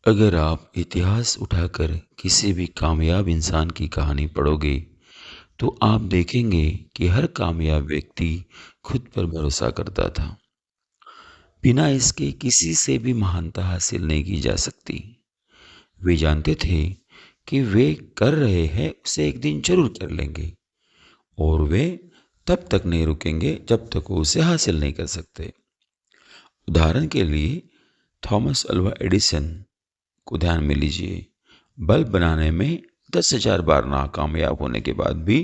अगर आप इतिहास उठाकर किसी भी कामयाब इंसान की कहानी पढ़ोगे तो आप देखेंगे कि हर कामयाब व्यक्ति खुद पर भरोसा करता था। बिना इसके किसी से भी महानता हासिल नहीं की जा सकती। वे जानते थे कि वे कर रहे हैं उसे एक दिन जरूर कर लेंगे और वे तब तक नहीं रुकेंगे जब तक वो उसे हासिल नहीं कर सकते। उदाहरण के लिए थॉमस अल्वा एडिसन को ध्यान में लीजिए। बल्ब बनाने में 10,000 बार नाकामयाब होने के बाद भी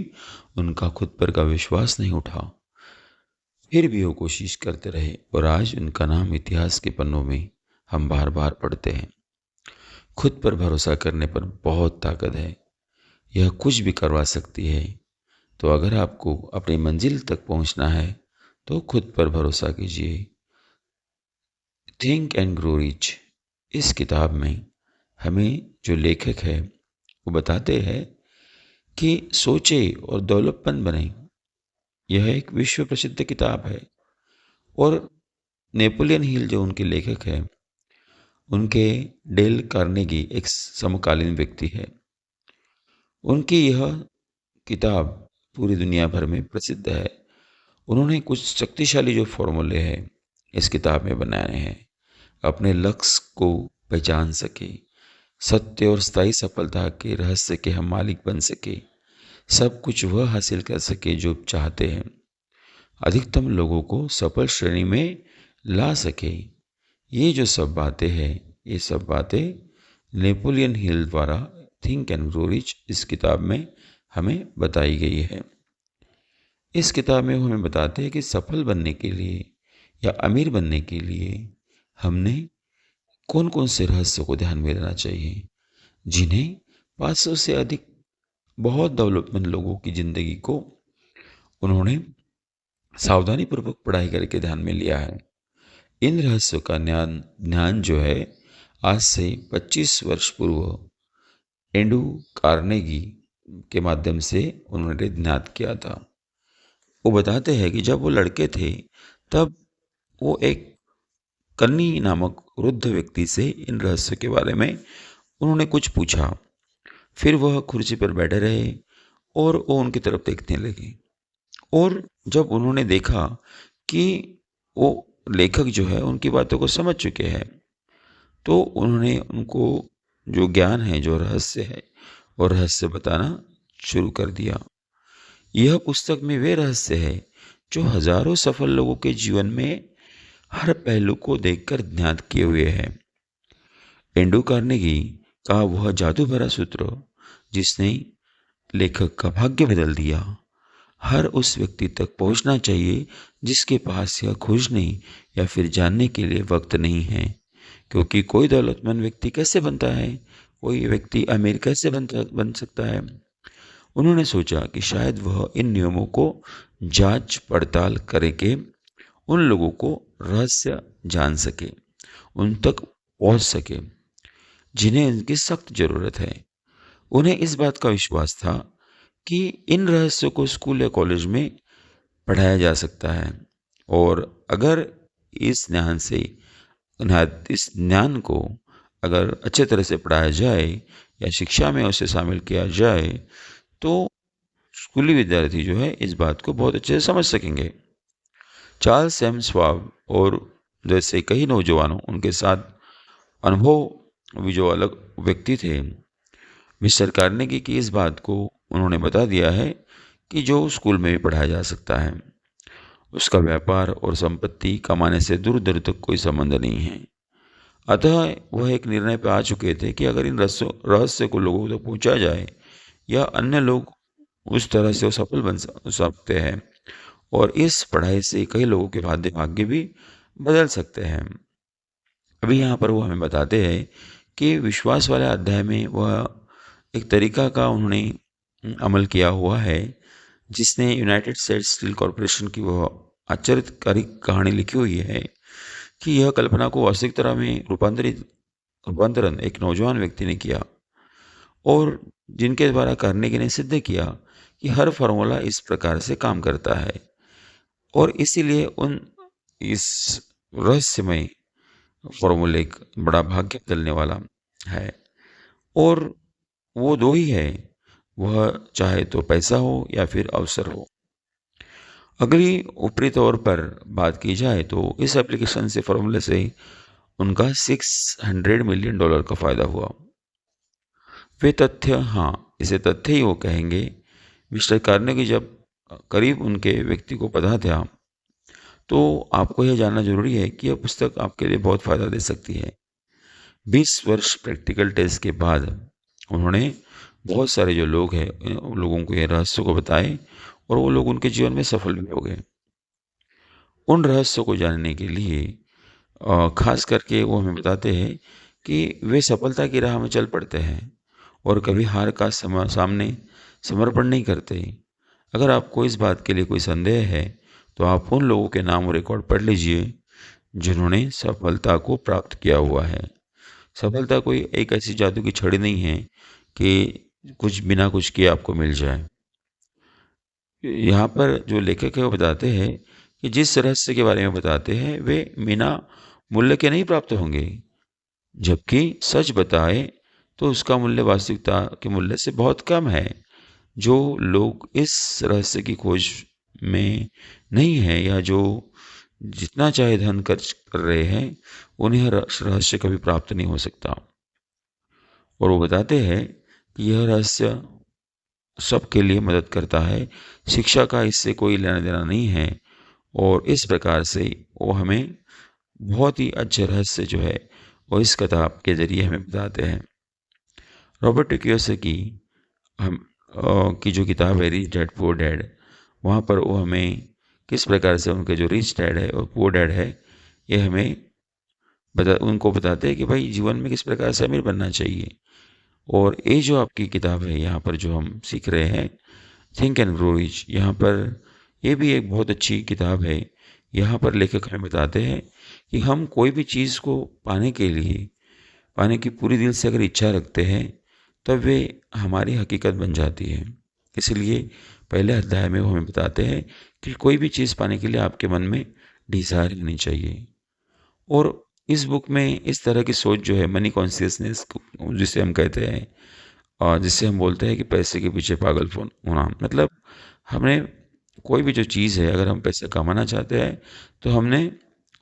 उनका खुद पर का विश्वास नहीं उठा। फिर भी वो कोशिश करते रहे और आज उनका नाम इतिहास के पन्नों में हम बार बार पढ़ते हैं। खुद पर भरोसा करने पर बहुत ताकत है। यह कुछ भी करवा सकती है। तो अगर आपको अपनी मंजिल तक पहुंचना है तो खुद पर भरोसा कीजिए। थिंक एंड ग्रो रिच इस किताब में हमें जो लेखक है वो बताते हैं कि सोचे और दौलतमंद बने। यह एक विश्व प्रसिद्ध किताब है और नेपोलियन हिल जो उनके लेखक हैं उनके डेल कार्नेगी एक समकालीन व्यक्ति है। उनकी यह किताब पूरी दुनिया भर में प्रसिद्ध है। उन्होंने कुछ शक्तिशाली जो फॉर्मूले हैं इस किताब में बनाए हैं। अपने लक्ष्य को पहचान सके, सत्य और स्थायी सफलता के रहस्य के हम मालिक बन सके, सब कुछ वह हासिल कर सके जो चाहते हैं, अधिकतम लोगों को सफल श्रेणी में ला सके। ये जो सब बातें हैं ये सब बातें नेपोलियन हिल द्वारा थिंक एंड ग्रो रिच इस किताब में हमें बताई गई है। इस किताब में वो हमें बताते हैं कि सफल बनने के लिए या अमीर बनने के लिए हमने कौन कौन से रहस्यों को ध्यान में लेना चाहिए, जिन्हें 500 से अधिक बहुत दौलतमंद लोगों की जिंदगी को उन्होंने सावधानी पूर्वक पढ़ाई करके ध्यान में लिया है। इन रहस्यों का ज्ञान ज्ञान जो है आज से 25 वर्ष पूर्व एंड्रू कार्नेगी के माध्यम से उन्होंने ज्ञात किया था। वो बताते हैं कि जब वो लड़के थे तब वो एक कन्नी नामक वृद्ध व्यक्ति से इन रहस्यों के बारे में उन्होंने कुछ पूछा। फिर वह कुर्सी पर बैठे रहे और वो उनकी तरफ देखने लगे और जब उन्होंने देखा कि वो लेखक जो है उनकी बातों को समझ चुके हैं तो उन्होंने उनको जो ज्ञान है, जो रहस्य है, वो रहस्य बताना शुरू कर दिया। यह पुस्तक में वे रहस्य है जो हजारों सफल लोगों के जीवन में हर पहलू को देखकर ज्ञात किए हुए हैं। एंड्रू कार्नेगी का वह जादू भरा सूत्र जिसने लेखक का भाग्य बदल दिया, हर उस व्यक्ति तक पहुंचना चाहिए जिसके पास यह खोजने या फिर जानने के लिए वक्त नहीं है। क्योंकि कोई दौलतमंद व्यक्ति कैसे बनता है, कोई व्यक्ति अमीर कैसे बन सकता है। उन्होंने सोचा कि शायद वह इन नियमों को जांच पड़ताल करके उन लोगों को रहस्य जान सके, उन तक पहुंच सके जिन्हें इनकी सख्त जरूरत है। उन्हें इस बात का विश्वास था कि इन रहस्यों को स्कूल या कॉलेज में पढ़ाया जा सकता है और अगर इस ज्ञान से इस ज्ञान को अगर अच्छे तरह से पढ़ाया जाए या शिक्षा में उसे शामिल किया जाए तो स्कूली विद्यार्थी जो है इस बात को बहुत अच्छे से समझ सकेंगे। चार्ल्स एम स्वाब और जैसे कई नौजवानों उनके साथ अनुभव भी जो अलग व्यक्ति थे, मिस्टर कार्नेगी की इस बात को उन्होंने बता दिया है कि जो स्कूल में भी पढ़ाया जा सकता है। उसका व्यापार और संपत्ति कमाने से दूर दूर तक कोई संबंध नहीं है। अतः वह एक निर्णय पर आ चुके थे कि अगर इन रहस्य को लोगों तक पहुंचाया जाए या अन्य लोग उस तरह से सफल बन सकते हैं और इस पढ़ाई से कई लोगों के भाग्य भी बदल सकते हैं। अभी यहाँ पर वो हमें बताते हैं कि विश्वास वाले अध्याय में वह एक तरीका का उन्होंने अमल किया हुआ है जिसने यूनाइटेड स्टेट्स स्टील कॉरपोरेशन की वह आश्चर्यकारी कहानी लिखी हुई है कि यह कल्पना को वास्तविकता में रूपांतरण एक नौजवान व्यक्ति ने किया और जिनके द्वारा कार्नेगी ने सिद्ध किया कि हर फार्मूला इस प्रकार से काम करता है और इसीलिए इस रहस्यमय फॉर्मूले एक बड़ा भाग्य बदलने वाला है, और वो दो ही है, वह चाहे तो पैसा हो या फिर अवसर हो। अगली ऊपरी तौर पर बात की जाए तो इस एप्लीकेशन से फॉर्मूले से उनका $600 मिलियन का फायदा हुआ। वे तथ्य, हाँ इसे तथ्य ही वो कहेंगे। मिस्टर कार्नेगी जब करीब उनके व्यक्ति को पता था, तो आपको यह जानना जरूरी है कि यह पुस्तक आपके लिए बहुत फायदा दे सकती है। 20 वर्ष प्रैक्टिकल टेस्ट के बाद उन्होंने बहुत सारे जो लोग हैं उन लोगों को ये रहस्य को बताए, और वो लोग उनके जीवन में सफल भी हो गए। उन रहस्यों को जानने के लिए खास करके वो हमें बताते हैं कि वे सफलता की राह में चल पड़ते हैं और कभी हार का सामने समर्पण नहीं करते। अगर आपको इस बात के लिए कोई संदेह है तो आप उन लोगों के नाम और रिकॉर्ड पढ़ लीजिए जिन्होंने सफलता को प्राप्त किया हुआ है। सफलता कोई एक ऐसी जादू की छड़ी नहीं है कि कुछ बिना कुछ किए आपको मिल जाए। यहाँ पर जो लेखक है वो बताते हैं कि जिस रहस्य के बारे में बताते हैं वे बिना मूल्य के नहीं प्राप्त होंगे, जबकि सच बताए तो उसका मूल्य वास्तविकता के मूल्य से बहुत कम है। जो लोग इस रहस्य की खोज में नहीं है या जो जितना चाहे धन खर्च कर रहे हैं, उन्हें रहस्य कभी प्राप्त नहीं हो सकता। और वो बताते हैं कि यह रहस्य सबके लिए मदद करता है, शिक्षा का इससे कोई लेना देना नहीं है। और इस प्रकार से वो हमें बहुत ही अच्छे रहस्य जो है वो इस किताब के जरिए हमें बताते हैं। रॉबर्ट कियोसाकी हम की जो किताब है रिच डैड पुअर डैड, वहाँ पर वो हमें किस प्रकार से उनके जो रिच डैड है और पुअर डैड है ये हमें उनको बताते हैं कि भाई जीवन में किस प्रकार से अमीर बनना चाहिए। और ये जो आपकी किताब है यहाँ पर जो हम सीख रहे हैं थिंक एंड ग्रो रिच, यहाँ पर ये भी एक बहुत अच्छी किताब है। यहाँ पर लेखक हमें बताते हैं कि हम कोई भी चीज़ को पाने के लिए, पाने की पूरी दिल से अगर इच्छा रखते हैं तब वे हमारी हकीकत बन जाती है। इसलिए पहले अध्याय में वो हमें बताते हैं कि कोई भी चीज़ पाने के लिए आपके मन में डिज़ायर होनी चाहिए। और इस बुक में इस तरह की सोच जो है मनी कॉन्शियसनेस जिसे हम कहते हैं, और जिससे हम बोलते हैं कि पैसे के पीछे पागल फोन होना, मतलब हमने कोई भी जो चीज़ है अगर हम पैसे कमाना चाहते हैं तो हमने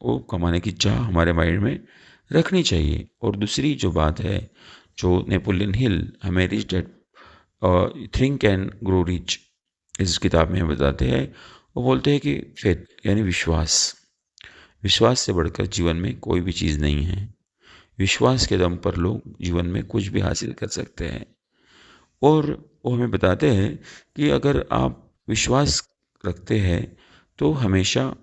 वो कमाने की चाह हमारे माइंड में रखनी चाहिए। और दूसरी जो बात है जो नेपोलियन हिल हमें rich dad think and grow rich इस किताब में बताते हैं, वो बोलते हैं कि फेथ यानी विश्वास, विश्वास से बढ़कर जीवन में कोई भी चीज़ नहीं है। विश्वास के दम पर लोग जीवन में कुछ भी हासिल कर सकते हैं। और वो हमें बताते हैं कि अगर आप विश्वास रखते हैं तो हमेशा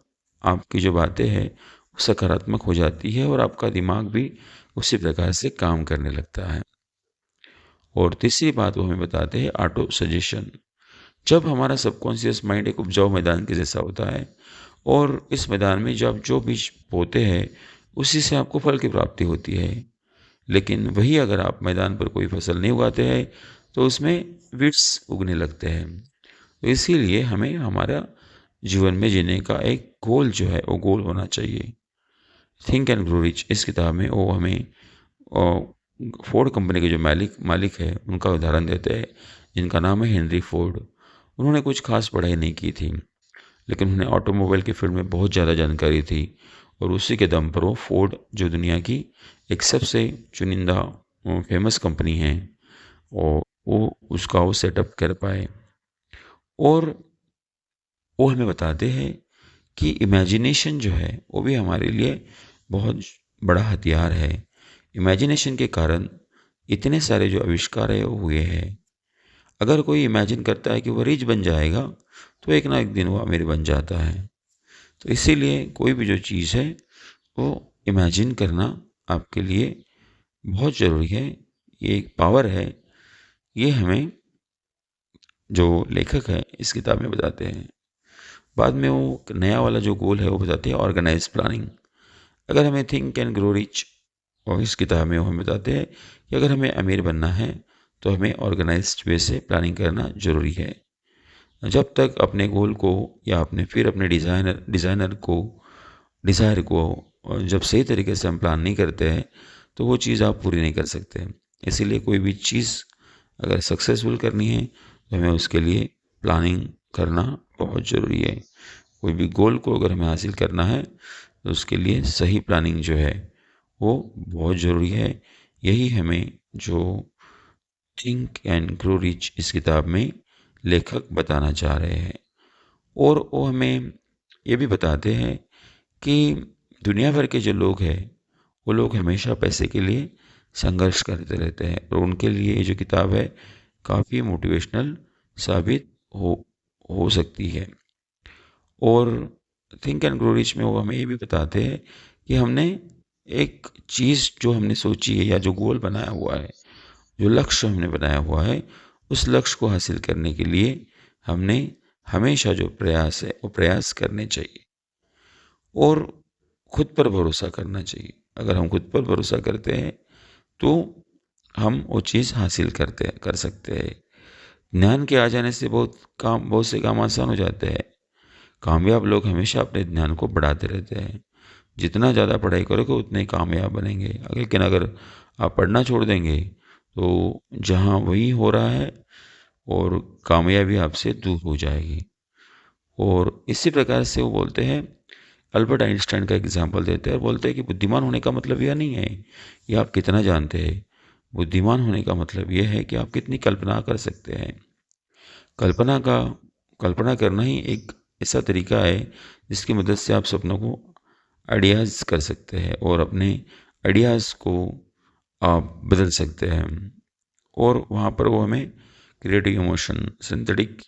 आपकी जो बातें हैं वो सकारात्मक हो जाती है और आपका दिमाग भी उसी प्रकार से काम करने लगता है। और तीसरी बात वो हमें बताते हैं ऑटो सजेशन। जब हमारा सबकॉन्शियस माइंड एक उपजाऊ मैदान के जैसा होता है और इस मैदान में जब जो बीज बोते हैं उसी से आपको फल की प्राप्ति होती है। लेकिन वही अगर आप मैदान पर कोई फसल नहीं उगाते हैं तो उसमें वीड्स उगने लगते हैं। तो इसीलिए हमें हमारा जीवन में जीने का एक गोल जो है वो गोल होना चाहिए। थिंक एंड ग्रो रिच इस किताब में वो हमें फोर्ड कंपनी के जो मालिक है उनका उदाहरण देते हैं, जिनका नाम है हेनरी फोर्ड। उन्होंने कुछ खास पढ़ाई नहीं की थी, लेकिन उन्हें ऑटोमोबाइल की फील्ड में बहुत ज़्यादा जानकारी थी और उसी के दम पर वो फोर्ड जो दुनिया की एक सबसे चुनिंदा फेमस कंपनी है और वो सेटअप कर पाए। और वो हमें बताते हैं कि इमेजिनेशन जो है वो भी हमारे लिए बहुत बड़ा हथियार है। इमेजिनेशन के कारण इतने सारे जो आविष्कार है वो हुए हैं। अगर कोई इमेजिन करता है कि वो रिच बन जाएगा तो एक ना एक दिन वो अमीर बन जाता है। तो इसीलिए कोई भी जो चीज़ है वो इमेजिन करना आपके लिए बहुत ज़रूरी है। ये एक पावर है, ये हमें जो लेखक है इस किताब में बताते हैं। बाद में वो नया वाला जो गोल है वो बताते हैं ऑर्गेनाइज प्लानिंग। अगर हमें थिंक एंड ग्रो रिच और इस किताब में वो हमें बताते हैं कि अगर हमें अमीर बनना है तो हमें ऑर्गेनाइज्ड वे से प्लानिंग करना ज़रूरी है। जब तक अपने गोल को या अपने डिज़ायर को जब सही तरीके से हम प्लान नहीं करते हैं तो वो चीज़ आप पूरी नहीं कर सकते। इसीलिए कोई भी चीज़ अगर सक्सेसफुल करनी है तो हमें उसके लिए प्लानिंग करना बहुत ज़रूरी है। कोई भी गोल को अगर हमें हासिल करना है तो उसके लिए सही प्लानिंग जो है वो बहुत ज़रूरी है। यही हमें जो थिंक एंड ग्रो रिच इस किताब में लेखक बताना चाह रहे हैं। और वो हमें ये भी बताते हैं कि दुनिया भर के जो लोग हैं वो लोग हमेशा पैसे के लिए संघर्ष करते रहते हैं और उनके लिए ये जो किताब है काफ़ी मोटिवेशनल साबित हो सकती है। और थिंक एंड ग्रो रिच में वो हमें ये भी बताते हैं कि हमने एक चीज़ जो हमने सोची है या जो गोल बनाया हुआ है, जो लक्ष्य हमने बनाया हुआ है, उस लक्ष्य को हासिल करने के लिए हमने हमेशा जो प्रयास है वो प्रयास करने चाहिए और खुद पर भरोसा करना चाहिए। अगर हम खुद पर भरोसा करते हैं तो हम वो चीज़ हासिल कर सकते हैं। ज्ञान के आ जाने से बहुत से काम आसान हो जाते हैं। कामयाब लोग हमेशा अपने ज्ञान को बढ़ाते रहते हैं। जितना ज़्यादा पढ़ाई करोगे उतने ही कामयाब बनेंगे। लेकिन अगर आप पढ़ना छोड़ देंगे तो जहाँ वही हो रहा है और कामयाबी आपसे दूर हो जाएगी। और इसी प्रकार से वो बोलते हैं, अल्बर्ट आइंस्टाइन का एग्जाम्पल देते हैं और बोलते हैं कि बुद्धिमान होने का मतलब यह नहीं है कि आप कितना जानते हैं। बुद्धिमान होने का मतलब यह है कि आप कितनी कल्पना कर सकते हैं। कल्पना का कल्पना करना ही एक ऐसा तरीका है जिसकी मदद से आप सपनों को आइडियाज़ कर सकते हैं और अपने आइडियाज़ को आप बदल सकते हैं। और वहाँ पर वो हमें क्रिएटिव इमोशन, सिंथेटिक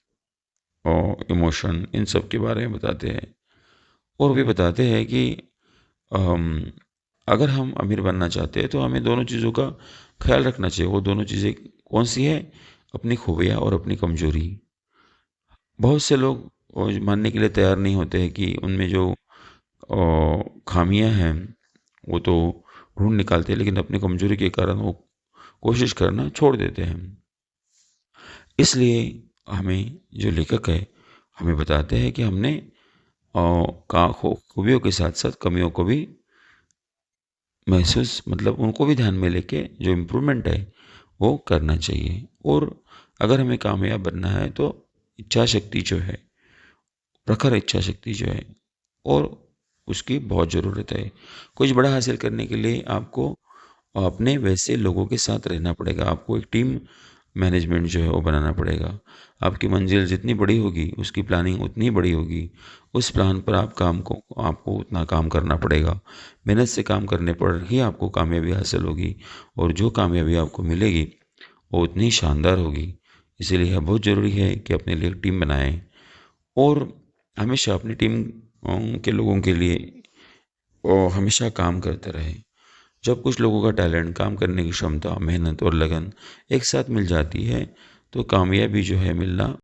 इमोशन, इन सब के बारे में बताते हैं। और भी बताते हैं कि अम, अगर हम अमीर बनना चाहते हैं तो हमें दोनों चीज़ों का ख्याल रखना चाहिए। वो दोनों चीज़ें कौन सी है? अपनी खूबियाँ और अपनी कमजोरी। बहुत से लोग मानने के लिए तैयार नहीं होते हैं कि उनमें जो खामियां हैं वो तो ढूंढ निकालते हैं, लेकिन अपनी कमजोरी के कारण वो कोशिश करना छोड़ देते हैं। इसलिए हमें जो लेखक है हमें बताते हैं कि हमने खूबियों के साथ साथ कमियों को भी मतलब उनको भी ध्यान में लेके जो इम्प्रूवमेंट है वो करना चाहिए। और अगर हमें कामयाब बनना है तो इच्छा शक्ति जो है, प्रखर इच्छा शक्ति जो है, और उसकी बहुत ज़रूरत है। कुछ बड़ा हासिल करने के लिए आपको अपने वैसे लोगों के साथ रहना पड़ेगा। आपको एक टीम मैनेजमेंट जो है वो बनाना पड़ेगा। आपकी मंजिल जितनी बड़ी होगी उसकी प्लानिंग उतनी बड़ी होगी। उस प्लान पर आपको उतना काम करना पड़ेगा। मेहनत से काम करने पर ही आपको कामयाबी हासिल होगी और जो कामयाबी आपको मिलेगी वो उतनी शानदार होगी। इसीलिए यह बहुत ज़रूरी है कि अपने लिए एक टीम बनाएं और हमेशा अपनी टीम के लोगों के लिए हमेशा काम करते रहें। जब कुछ लोगों का टैलेंट, काम करने की क्षमता, मेहनत और लगन एक साथ मिल जाती है तो कामयाबी जो है मिलना